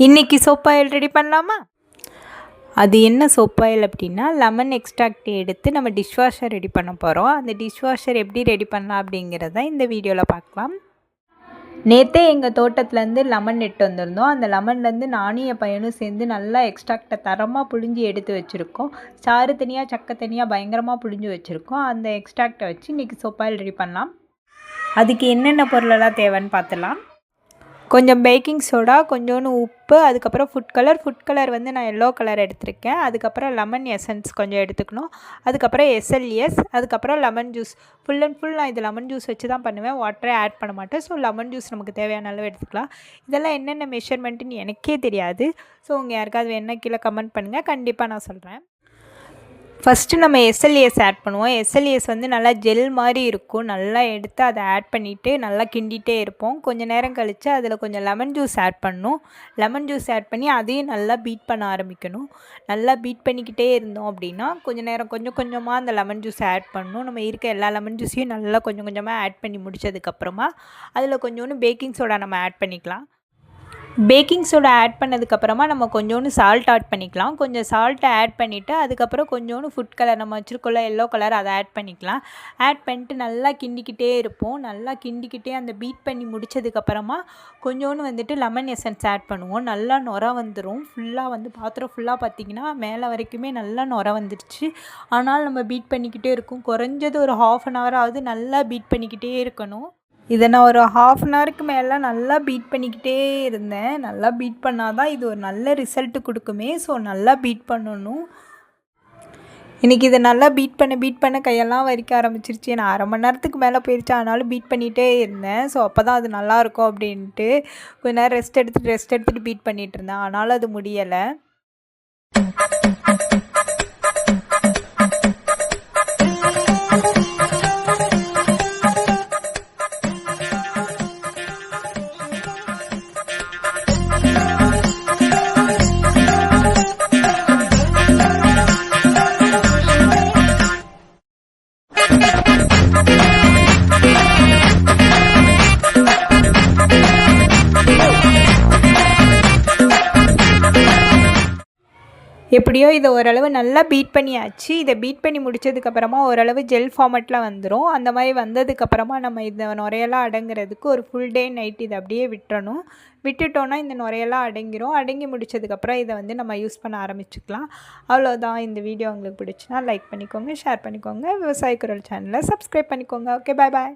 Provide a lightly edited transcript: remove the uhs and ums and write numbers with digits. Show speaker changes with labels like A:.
A: இன்றைக்கி soap oil ready பண்ணலாமா? அது என்ன சோப் ஆயில் அப்படின்னா, லெமன் எக்ஸ்ட்ராக்ட் எடுத்து நம்ம டிஷ்வாஷர் ரெடி பண்ண போகிறோம். அந்த டிஷ்வாஷர் எப்படி ரெடி பண்ணலாம் அப்படிங்கிறத இந்த வீடியோவில் பார்க்கலாம். நேற்றே எங்கள் தோட்டத்துலேருந்து லெமன் நெட்டு வந்திருந்தோம். அந்த லெமன்லேருந்து நானும் என் பையனும் சேர்ந்து நல்லா எக்ஸ்ட்ராக்டை தரமாக புழிஞ்சி எடுத்து வச்சுருக்கோம். சாறு தனியாக சக்கை தனியாக பயங்கரமாக புழிஞ்சு வச்சுருக்கோம். அந்த எக்ஸ்ட்ராக்டை வச்சு இன்றைக்கி சோப் ஆயில் ரெடி பண்ணலாம். அதுக்கு என்னென்ன பொருளெல்லாம் தேவைன்னு பார்த்துலாம். கொஞ்சம் பேக்கிங் சோடா, கொஞ்சோண்டு உப்பு, அதுக்கப்புறம் ஃபுட் கலர் வந்து நான் எல்லோ கலர் எடுத்திருக்கேன். அதுக்கப்புறம் லெமன் எசன்ஸ் கொஞ்சம் எடுத்துக்கணும். அதுக்கப்புறம் SLS, அதுக்கப்புறம் lemon juice. Full and full நான் இது லெமன் ஜூஸ் வச்சு தான் பண்ணுவேன், வாட்டரே ஆட் பண்ண மாட்டேன். ஸோ லெமன் ஜூஸ் நமக்கு தேவையான அளவு எடுத்துக்கலாம். இதெல்லாம் என்னென்ன மெஷர்மெண்ட்டுன்னு எனக்கே தெரியாது. ஸோ உங்கள் யாருக்காவது வேணால் கீழே கமெண்ட் பண்ணுங்கள், கண்டிப்பாக நான் சொல்கிறேன். ஃபஸ்ட்டு நம்ம SLS ஆட் பண்ணுவோம். SLS வந்து நல்லா ஜெல் மாதிரி இருக்கும். நல்லா எடுத்து அதை ஆட் பண்ணிவிட்டு நல்லா கிண்டிகிட்டே இருப்போம். கொஞ்சம் நேரம் கழித்து அதில் கொஞ்சம் லெமன் ஜூஸ் ஆட் பண்ணணும். லெமன் ஜூஸ் ஆட் பண்ணி அதையும் நல்லா பீட் பண்ண ஆரம்பிக்கணும். நல்லா பீட் பண்ணிக்கிட்டே இருந்தோம் அப்படின்னா கொஞ்சம் கொஞ்சமாக அந்த லெமன் ஜூஸ் ஆட் பண்ணணும். நம்ம இருக்க எல்லா லெமன் ஜூஸையும் நல்லா கொஞ்சம் கொஞ்சமாக ஆட் பண்ணி முடித்ததுக்கப்புறமா அதில் கொஞ்சோண்டு பேக்கிங் சோடா நம்ம ஆட் பண்ணிக்கலாம். பேக்கிங் சோடா ஆட் பண்ணதுக்கப்புறமா நம்ம கொஞ்சோண்டு சால்ட் ஆட் பண்ணிக்கலாம். கொஞ்சம் சால்ட்டை ஆட் பண்ணிவிட்டு அதுக்கப்புறம் கொஞ்சோண்டு ஃபுட் கலர் நம்ம வச்சுருக்கோம்ல எல்லோ கலர், அதை ஆட் பண்ணிக்கலாம். ஆட் பண்ணிட்டு நல்லா கிண்டிக்கிட்டே இருப்போம். நல்லா கிண்டிக்கிட்டே அந்த பீட் பண்ணி முடித்ததுக்கப்புறமா கொஞ்சோண்டு வந்துட்டு லெமன் எசன்ஸ் ஆட் பண்ணுவோம். நல்லா நுர வந்துடும். ஃபுல்லாக வந்து பாத்திரம் ஃபுல்லாக பார்த்திங்கன்னா மேலே வரைக்குமே நல்லா நுர வந்துடுச்சு. ஆனால் நம்ம பீட் பண்ணிக்கிட்டே இருக்கும். குறைஞ்சது ஒரு 1/2 அன் ஹவராவது நல்லா பீட் பண்ணிக்கிட்டே இருக்கணும். இதை நான் ஒரு 1/2 அன் ஹவருக்கு மேலே நல்லா பீட் பண்ணிக்கிட்டே இருந்தேன். நல்லா பீட் பண்ணால் தான் இது ஒரு நல்ல ரிசல்ட்டு கொடுக்குமே. ஸோ நல்லா பீட் பண்ணணும். இன்றைக்கி இதை நல்லா பீட் பண்ண கையெல்லாம் வலிக்க ஆரம்பிச்சிருச்சு. நான் 1/2 மணி நேரத்துக்கு மேலே போயிடுச்சு. ஆனாலும் பீட் பண்ணிகிட்டே இருந்தேன். ஸோ அப்போ தான் அது நல்லாயிருக்கும் அப்படின்ட்டு கொஞ்ச நேரம் ரெஸ்ட் எடுத்துகிட்டு பீட் பண்ணிகிட்டு இருந்தேன். ஆனாலும் அது முடியலை. எப்படியோ இதை ஓரளவு நல்லா பீட் பண்ணியாச்சு. இதை பீட் பண்ணி முடித்ததுக்கப்புறமா ஓரளவு ஜெல் ஃபார்மெட்டில் வந்துடும். அந்த மாதிரி வந்ததுக்கப்புறமா நம்ம இந்த நுரையெல்லாம் அடங்குறதுக்கு ஒரு ஃபுல் டே நைட் இதை அப்படியே விட்டுறணும். விட்டுட்டோன்னா இந்த நுரையெல்லாம் அடங்கிரும். அடங்கி முடித்ததுக்கப்புறம் இதை வந்து நம்ம யூஸ் பண்ண ஆரம்பிச்சுக்கலாம். அவ்வளோதான். இந்த வீடியோ உங்களுக்கு பிடிச்சினா லைக் பண்ணிக்கோங்க, ஷேர் பண்ணிக்கோங்க. விவசாய குரல் சேனலை சப்ஸ்கிரைப் பண்ணிக்கோங்க. ஓகே, பாய் பாய்.